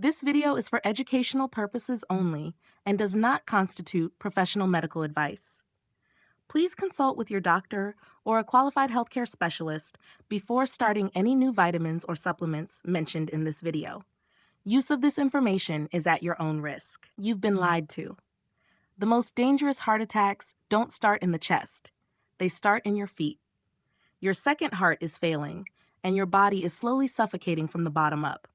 This video is for educational purposes only and does not constitute professional medical advice. Please consult with your doctor or a qualified healthcare specialist before starting any new vitamins or supplements mentioned in this video. Use of this information is at your own risk. You've been lied to. The most dangerous heart attacks don't start in the chest. They start in your feet. Your second heart is failing, and your body is slowly suffocating from the bottom up.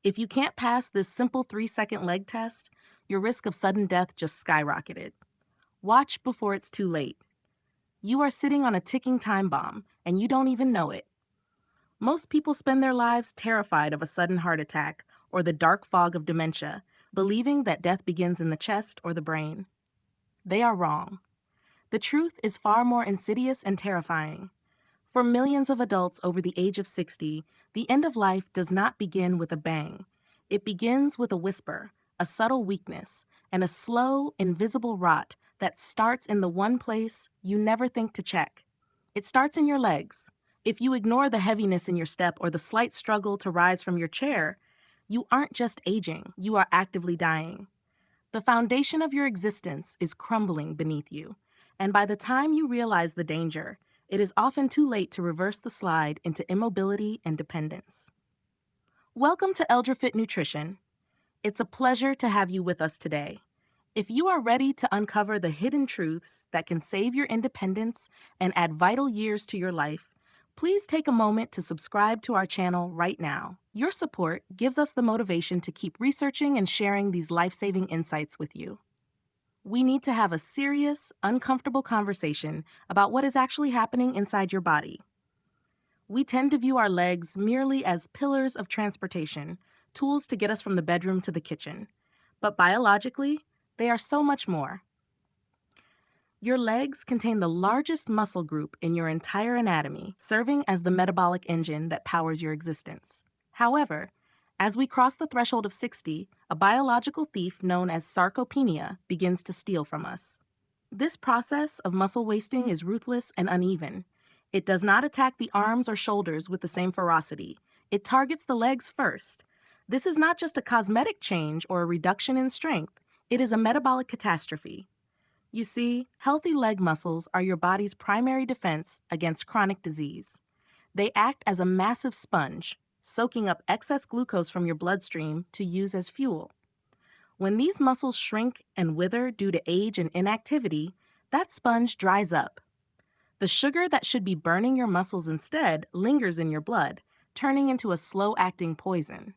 If you can't pass this simple 3-second leg test, your risk of sudden death just skyrocketed. Watch before it's too late. You are sitting on a ticking time bomb, and you don't even know it. Most people spend their lives terrified of a sudden heart attack or the dark fog of dementia, believing that death begins in the chest or the brain. They are wrong. The truth is far more insidious and terrifying. For millions of adults over the age of 60, the end of life does not begin with a bang. It begins with a whisper, a subtle weakness, and a slow, invisible rot that starts in the one place you never think to check. It starts in your legs. If you ignore the heaviness in your step or the slight struggle to rise from your chair, you aren't just aging, you are actively dying. The foundation of your existence is crumbling beneath you, and by the time you realize the danger, it is often too late to reverse the slide into immobility and dependence. Welcome to EldraFit Nutrition. It's a pleasure to have you with us today. If you are ready to uncover the hidden truths that can save your independence and add vital years to your life, please take a moment to subscribe to our channel right now. Your support gives us the motivation to keep researching and sharing these life-saving insights with you. We need to have a serious, uncomfortable conversation about what is actually happening inside your body. We tend to view our legs merely as pillars of transportation, tools to get us from the bedroom to the kitchen. But biologically, they are so much more. Your legs contain the largest muscle group in your entire anatomy, serving as the metabolic engine that powers your existence. However, as we cross the threshold of 60, a biological thief known as sarcopenia begins to steal from us. This process of muscle wasting is ruthless and uneven. It does not attack the arms or shoulders with the same ferocity. It targets the legs first. This is not just a cosmetic change or a reduction in strength. It is a metabolic catastrophe. You see, healthy leg muscles are your body's primary defense against chronic disease. They act as a massive sponge, soaking up excess glucose from your bloodstream to use as fuel. When these muscles shrink and wither due to age and inactivity, that sponge dries up. The sugar that should be burning your muscles instead lingers in your blood, turning into a slow-acting poison.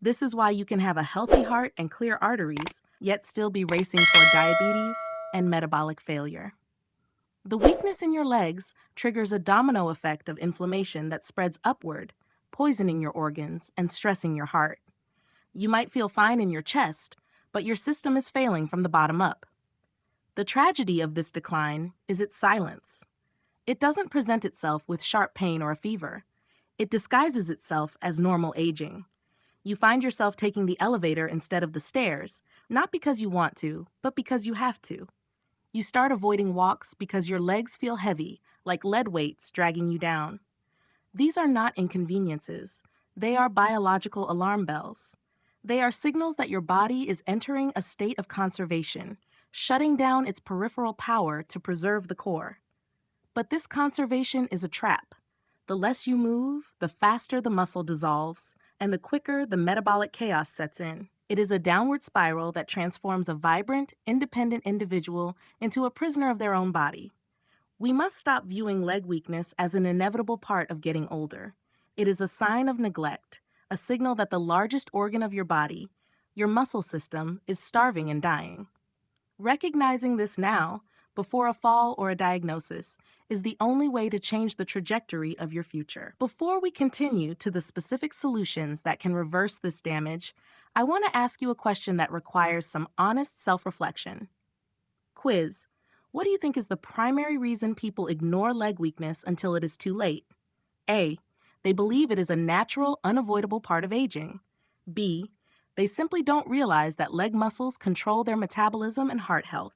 This is why you can have a healthy heart and clear arteries, yet still be racing toward diabetes and metabolic failure. The weakness in your legs triggers a domino effect of inflammation that spreads upward, poisoning your organs and stressing your heart. You might feel fine in your chest, but your system is failing from the bottom up. The tragedy of this decline is its silence. It doesn't present itself with sharp pain or a fever. It disguises itself as normal aging. You find yourself taking the elevator instead of the stairs, not because you want to, but because you have to. You start avoiding walks because your legs feel heavy, like lead weights dragging you down. These are not inconveniences. They are biological alarm bells. They are signals that your body is entering a state of conservation, shutting down its peripheral power to preserve the core. But this conservation is a trap. The less you move, the faster the muscle dissolves, and the quicker the metabolic chaos sets in. It is a downward spiral that transforms a vibrant, independent individual into a prisoner of their own body. We must stop viewing leg weakness as an inevitable part of getting older. It is a sign of neglect, a signal that the largest organ of your body, your muscle system, is starving and dying. Recognizing this now, before a fall or a diagnosis, is the only way to change the trajectory of your future. Before we continue to the specific solutions that can reverse this damage, I want to ask you a question that requires some honest self-reflection. Quiz: what do you think is the primary reason people ignore leg weakness until it is too late? A. They believe it is a natural, unavoidable part of aging. B. They simply don't realize that leg muscles control their metabolism and heart health.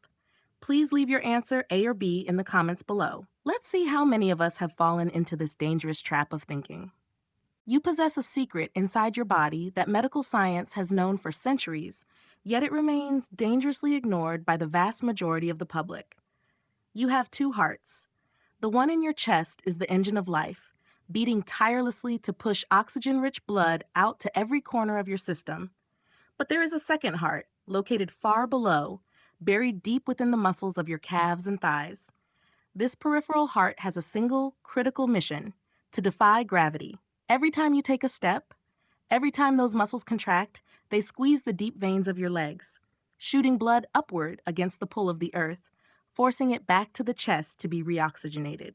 Please leave your answer A or B in the comments below. Let's see how many of us have fallen into this dangerous trap of thinking. You possess a secret inside your body that medical science has known for centuries, yet it remains dangerously ignored by the vast majority of the public. You have two hearts. The one in your chest is the engine of life, beating tirelessly to push oxygen-rich blood out to every corner of your system. But there is a second heart, located far below, buried deep within the muscles of your calves and thighs. This peripheral heart has a single, critical mission: to defy gravity. Every time you take a step, every time those muscles contract, they squeeze the deep veins of your legs, shooting blood upward against the pull of the earth, forcing it back to the chest to be reoxygenated.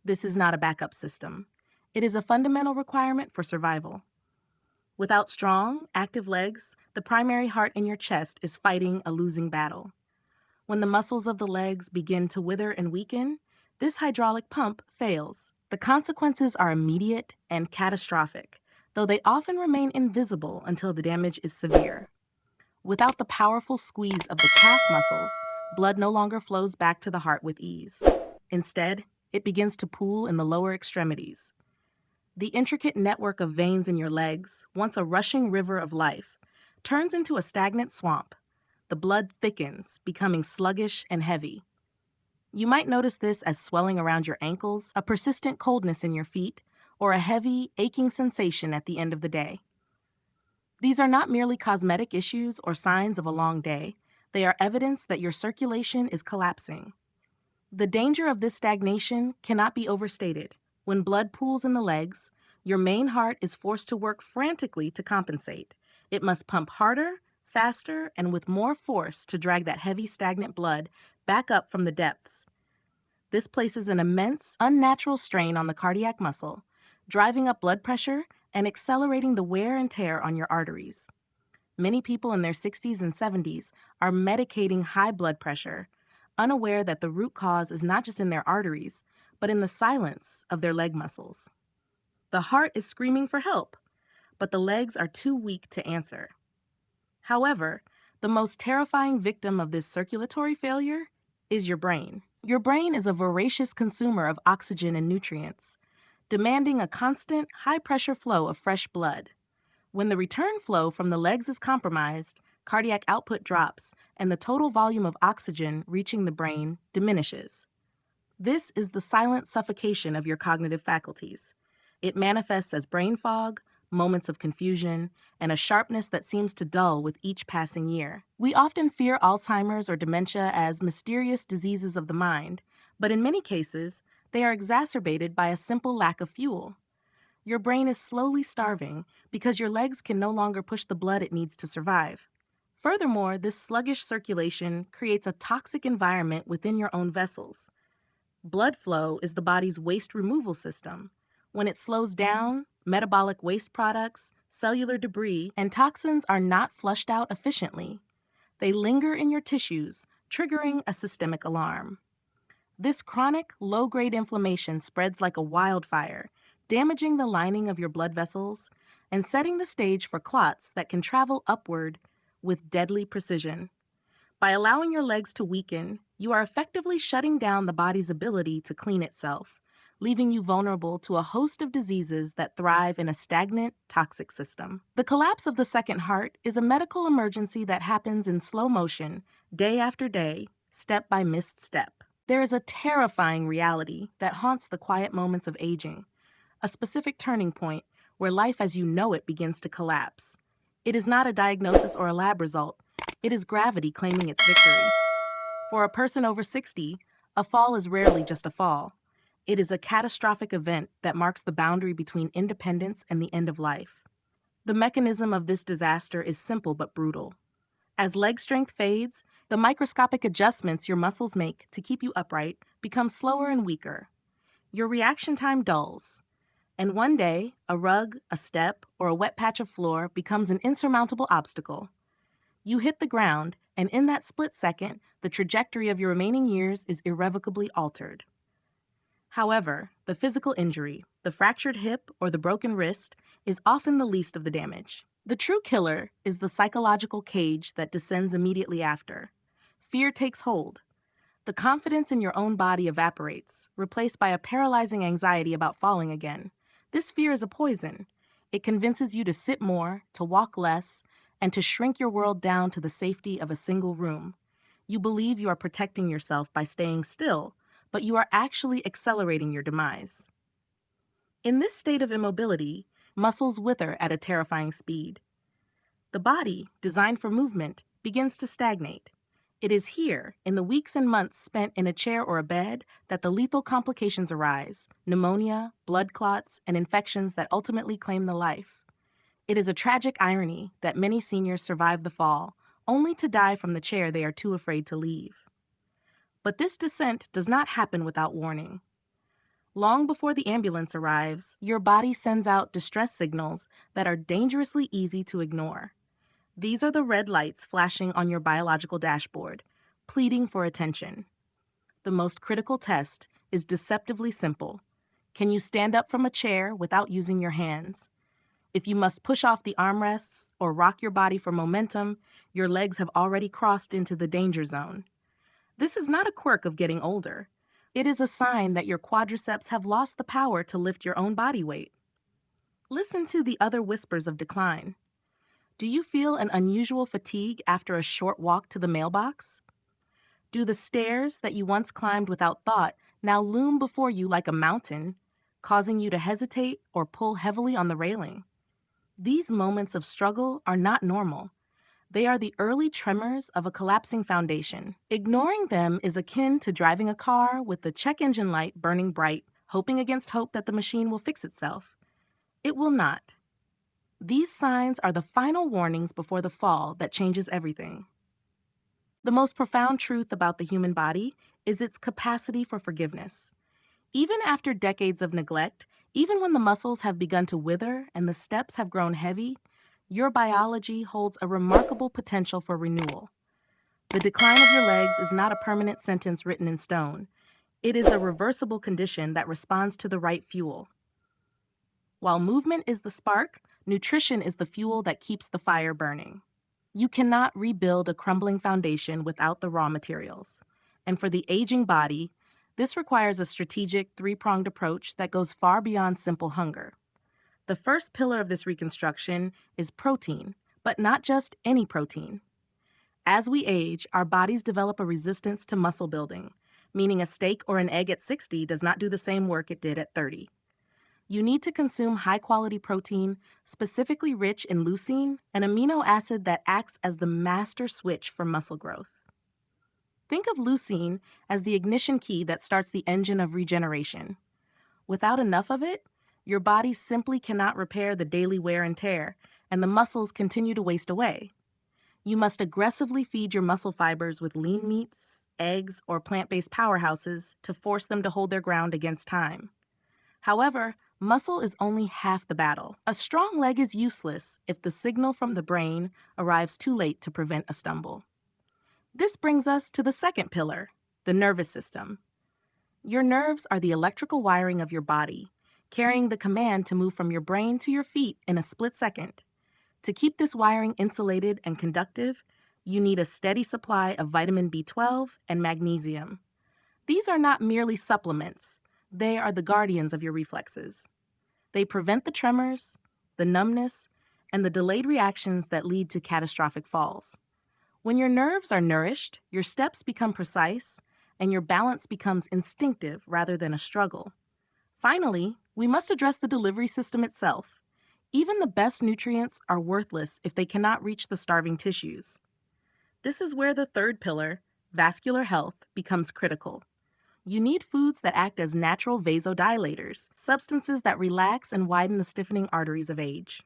This is not a backup system. It is a fundamental requirement for survival. Without strong, active legs, the primary heart in your chest is fighting a losing battle. When the muscles of the legs begin to wither and weaken, this hydraulic pump fails. The consequences are immediate and catastrophic, though they often remain invisible until the damage is severe. Without the powerful squeeze of the calf muscles, blood no longer flows back to the heart with ease. Instead, it begins to pool in the lower extremities. The intricate network of veins in your legs, once a rushing river of life, turns into a stagnant swamp. The blood thickens, becoming sluggish and heavy. You might notice this as swelling around your ankles, a persistent coldness in your feet, or a heavy, aching sensation at the end of the day. These are not merely cosmetic issues or signs of a long day. They are evidence that your circulation is collapsing. The danger of this stagnation cannot be overstated. When blood pools in the legs, your main heart is forced to work frantically to compensate. It must pump harder, faster, and with more force to drag that heavy, stagnant blood back up from the depths. This places an immense, unnatural strain on the cardiac muscle, driving up blood pressure and accelerating the wear and tear on your arteries. Many people in their 60s and 70s are medicating high blood pressure, unaware that the root cause is not just in their arteries, but in the silence of their leg muscles. The heart is screaming for help, but the legs are too weak to answer. However, the most terrifying victim of this circulatory failure is your brain. Your brain is a voracious consumer of oxygen and nutrients, demanding a constant, high-pressure flow of fresh blood. When the return flow from the legs is compromised, cardiac output drops, and the total volume of oxygen reaching the brain diminishes. This is the silent suffocation of your cognitive faculties. It manifests as brain fog, moments of confusion, and a sharpness that seems to dull with each passing year. We often fear Alzheimer's or dementia as mysterious diseases of the mind, but in many cases, they are exacerbated by a simple lack of fuel. Your brain is slowly starving because your legs can no longer push the blood it needs to survive. Furthermore, this sluggish circulation creates a toxic environment within your own vessels. Blood flow is the body's waste removal system. When it slows down, metabolic waste products, cellular debris, and toxins are not flushed out efficiently. They linger in your tissues, triggering a systemic alarm. This chronic, low-grade inflammation spreads like a wildfire, damaging the lining of your blood vessels and setting the stage for clots that can travel upward with deadly precision. By allowing your legs to weaken, you are effectively shutting down the body's ability to clean itself, leaving you vulnerable to a host of diseases that thrive in a stagnant, toxic system. The collapse of the second heart is a medical emergency that happens in slow motion, day after day, step by missed step. There is a terrifying reality that haunts the quiet moments of aging, a specific turning point where life as you know it begins to collapse. It is not a diagnosis or a lab result. It is gravity claiming its victory. For a person over 60, a fall is rarely just a fall. It is a catastrophic event that marks the boundary between independence and the end of life. The mechanism of this disaster is simple but brutal. As leg strength fades, the microscopic adjustments your muscles make to keep you upright become slower and weaker. Your reaction time dulls, and one day, a rug, a step, or a wet patch of floor becomes an insurmountable obstacle. You hit the ground, and in that split second, the trajectory of your remaining years is irrevocably altered. However, the physical injury, the fractured hip or the broken wrist, is often the least of the damage. The true killer is the psychological cage that descends immediately after. Fear takes hold. The confidence in your own body evaporates, replaced by a paralyzing anxiety about falling again. This fear is a poison. It convinces you to sit more, to walk less, and to shrink your world down to the safety of a single room. You believe you are protecting yourself by staying still, but you are actually accelerating your demise. In this state of immobility, muscles wither at a terrifying speed. The body, designed for movement, begins to stagnate. It is here, in the weeks and months spent in a chair or a bed, that the lethal complications arise: pneumonia, blood clots, and infections that ultimately claim the life. It is a tragic irony that many seniors survive the fall, only to die from the chair they are too afraid to leave. But this descent does not happen without warning. Long before the ambulance arrives, your body sends out distress signals that are dangerously easy to ignore. These are the red lights flashing on your biological dashboard, pleading for attention. The most critical test is deceptively simple. Can you stand up from a chair without using your hands? If you must push off the armrests or rock your body for momentum, your legs have already crossed into the danger zone. This is not a quirk of getting older. It is a sign that your quadriceps have lost the power to lift your own body weight. Listen to the other whispers of decline. Do you feel an unusual fatigue after a short walk to the mailbox? Do the stairs that you once climbed without thought now loom before you like a mountain, causing you to hesitate or pull heavily on the railing? These moments of struggle are not normal. They are the early tremors of a collapsing foundation. Ignoring them is akin to driving a car with the check engine light burning bright, hoping against hope that the machine will fix itself. It will not. These signs are the final warnings before the fall that changes everything. The most profound truth about the human body is its capacity for forgiveness. Even after decades of neglect, even when the muscles have begun to wither and the steps have grown heavy, your biology holds a remarkable potential for renewal. The decline of your legs is not a permanent sentence written in stone. It is a reversible condition that responds to the right fuel. While movement is the spark, nutrition is the fuel that keeps the fire burning. You cannot rebuild a crumbling foundation without the raw materials. And for the aging body, this requires a strategic, three-pronged approach that goes far beyond simple hunger. The first pillar of this reconstruction is protein, but not just any protein. As we age, our bodies develop a resistance to muscle building, meaning a steak or an egg at 60 does not do the same work it did at 30. You need to consume high-quality protein, specifically rich in leucine, an amino acid that acts as the master switch for muscle growth. Think of leucine as the ignition key that starts the engine of regeneration. Without enough of it, your body simply cannot repair the daily wear and tear, and the muscles continue to waste away. You must aggressively feed your muscle fibers with lean meats, eggs, or plant-based powerhouses to force them to hold their ground against time. However, muscle is only half the battle. A strong leg is useless if the signal from the brain arrives too late to prevent a stumble. This brings us to the second pillar, the nervous system. Your nerves are the electrical wiring of your body, carrying the command to move from your brain to your feet in a split second. To keep this wiring insulated and conductive, you need a steady supply of vitamin B12 and magnesium. These are not merely supplements. They are the guardians of your reflexes. They prevent the tremors, the numbness, and the delayed reactions that lead to catastrophic falls. When your nerves are nourished, your steps become precise, and your balance becomes instinctive rather than a struggle. Finally, we must address the delivery system itself. Even the best nutrients are worthless if they cannot reach the starving tissues. This is where the third pillar, vascular health, becomes critical. You need foods that act as natural vasodilators, substances that relax and widen the stiffening arteries of age.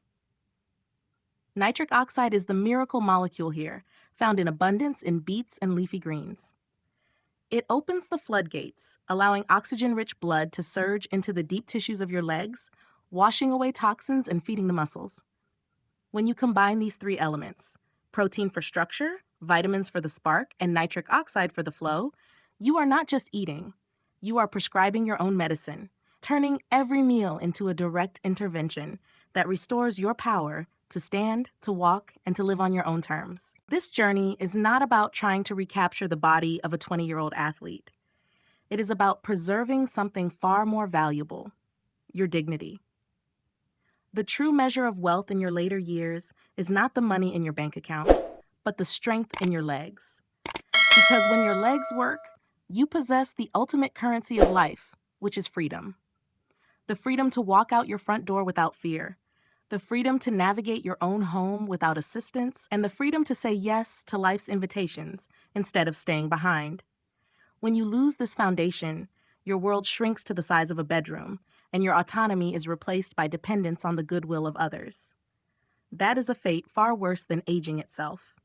Nitric oxide is the miracle molecule here, found in abundance in beets and leafy greens. It opens the floodgates, allowing oxygen-rich blood to surge into the deep tissues of your legs, washing away toxins and feeding the muscles. When you combine these three elements, protein for structure, vitamins for the spark, and nitric oxide for the flow, you are not just eating. You are prescribing your own medicine, turning every meal into a direct intervention that restores your power to stand, to walk, and to live on your own terms. This journey is not about trying to recapture the body of a 20-year-old athlete. It is about preserving something far more valuable, your dignity. The true measure of wealth in your later years is not the money in your bank account, but the strength in your legs. Because when your legs work, you possess the ultimate currency of life, which is freedom. The freedom to walk out your front door without fear, the freedom to navigate your own home without assistance, and the freedom to say yes to life's invitations instead of staying behind. When you lose this foundation, your world shrinks to the size of a bedroom, and your autonomy is replaced by dependence on the goodwill of others. That is a fate far worse than aging itself.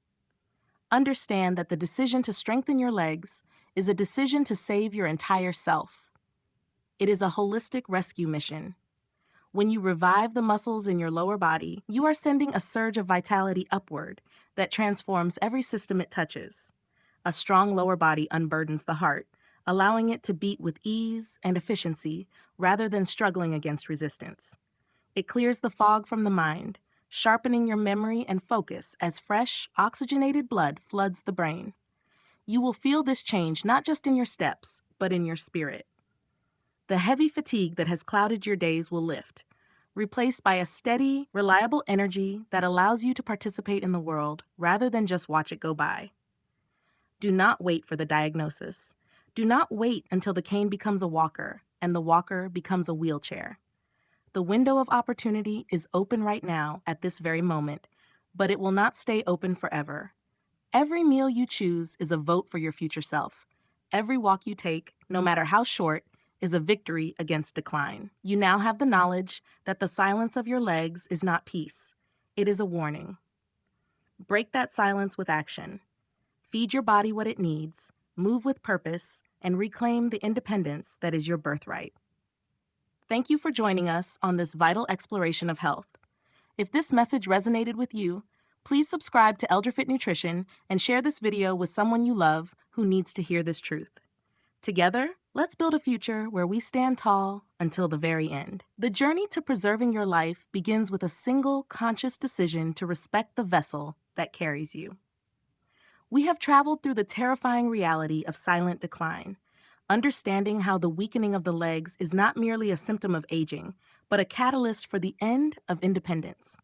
Understand that the decision to strengthen your legs is a decision to save your entire self. It is a holistic rescue mission. When you revive the muscles in your lower body, you are sending a surge of vitality upward that transforms every system it touches. A strong lower body unburdens the heart, allowing it to beat with ease and efficiency rather than struggling against resistance. It clears the fog from the mind, sharpening your memory and focus as fresh, oxygenated blood floods the brain. You will feel this change not just in your steps, but in your spirit. The heavy fatigue that has clouded your days will lift, replaced by a steady, reliable energy that allows you to participate in the world rather than just watch it go by. Do not wait for the diagnosis. Do not wait until the cane becomes a walker and the walker becomes a wheelchair. The window of opportunity is open right now at this very moment, but it will not stay open forever. Every meal you choose is a vote for your future self. Every walk you take, no matter how short, is a victory against decline. You now have the knowledge that the silence of your legs is not peace. It is a warning. Break that silence with action. Feed your body what it needs, move with purpose, and reclaim the independence that is your birthright. Thank you for joining us on this vital exploration of health. If this message resonated with you, please subscribe to ElderFit Nutrition and share this video with someone you love who needs to hear this truth. Together, let's build a future where we stand tall until the very end. The journey to preserving your life begins with a single conscious decision to respect the vessel that carries you. We have traveled through the terrifying reality of silent decline, understanding how the weakening of the legs is not merely a symptom of aging, but a catalyst for the end of independence.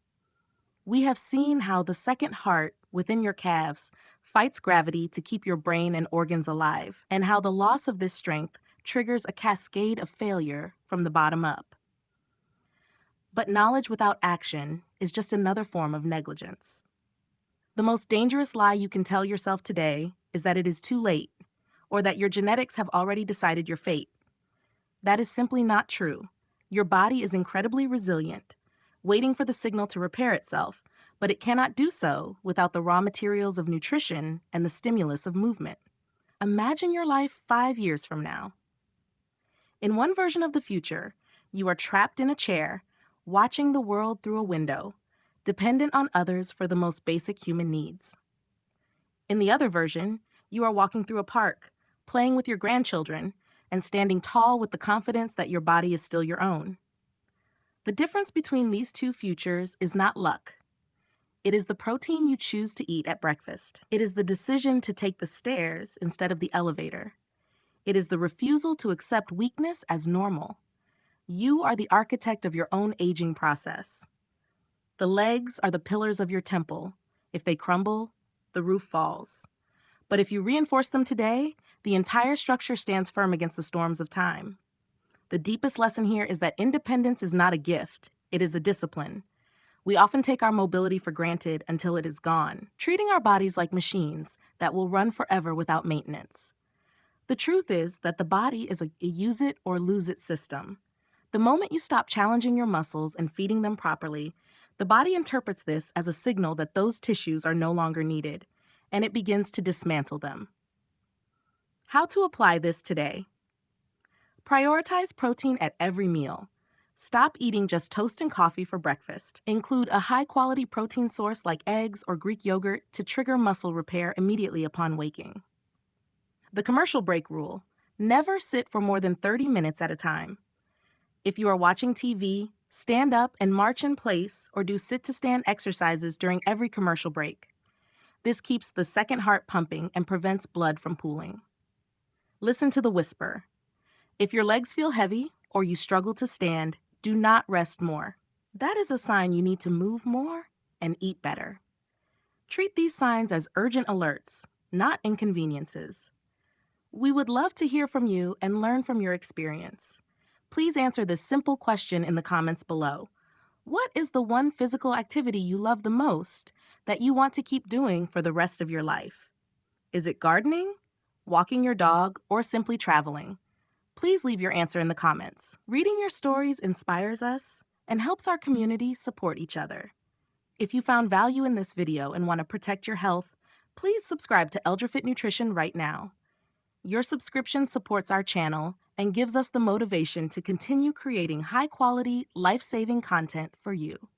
We have seen how the second heart within your calves fights gravity to keep your brain and organs alive, and how the loss of this strength triggers a cascade of failure from the bottom up. But knowledge without action is just another form of negligence. The most dangerous lie you can tell yourself today is that it is too late, or that your genetics have already decided your fate. That is simply not true. Your body is incredibly resilient, waiting for the signal to repair itself, but it cannot do so without the raw materials of nutrition and the stimulus of movement. Imagine your life 5 years from now. In one version of the future, you are trapped in a chair, watching the world through a window, dependent on others for the most basic human needs. In the other version, you are walking through a park, playing with your grandchildren, and standing tall with the confidence that your body is still your own. The difference between these two futures is not luck. It is the protein you choose to eat at breakfast. It is the decision to take the stairs instead of the elevator. It is the refusal to accept weakness as normal. You are the architect of your own aging process. The legs are the pillars of your temple. If they crumble, the roof falls. But if you reinforce them today, the entire structure stands firm against the storms of time. The deepest lesson here is that independence is not a gift, it is a discipline. We often take our mobility for granted until it is gone, treating our bodies like machines that will run forever without maintenance. The truth is that the body is a use it or lose it system. The moment you stop challenging your muscles and feeding them properly, the body interprets this as a signal that those tissues are no longer needed, and it begins to dismantle them. How to apply this today? Prioritize protein at every meal. Stop eating just toast and coffee for breakfast. Include a high-quality protein source like eggs or Greek yogurt to trigger muscle repair immediately upon waking. The commercial break rule: never sit for more than 30 minutes at a time. If you are watching TV, stand up and march in place or do sit-to-stand exercises during every commercial break. This keeps the second heart pumping and prevents blood from pooling. Listen to the whisper. If your legs feel heavy or you struggle to stand, do not rest more. That is a sign you need to move more and eat better. Treat these signs as urgent alerts, not inconveniences. We would love to hear from you and learn from your experience. Please answer this simple question in the comments below. What is the one physical activity you love the most that you want to keep doing for the rest of your life? Is it gardening, walking your dog, or simply traveling? Please leave your answer in the comments. Reading your stories inspires us and helps our community support each other. If you found value in this video and want to protect your health, please subscribe to ElderFit Nutrition right now. Your subscription supports our channel and gives us the motivation to continue creating high-quality, life-saving content for you.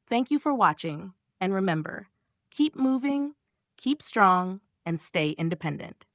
Thank you for watching, and remember, keep moving, keep strong, and stay independent.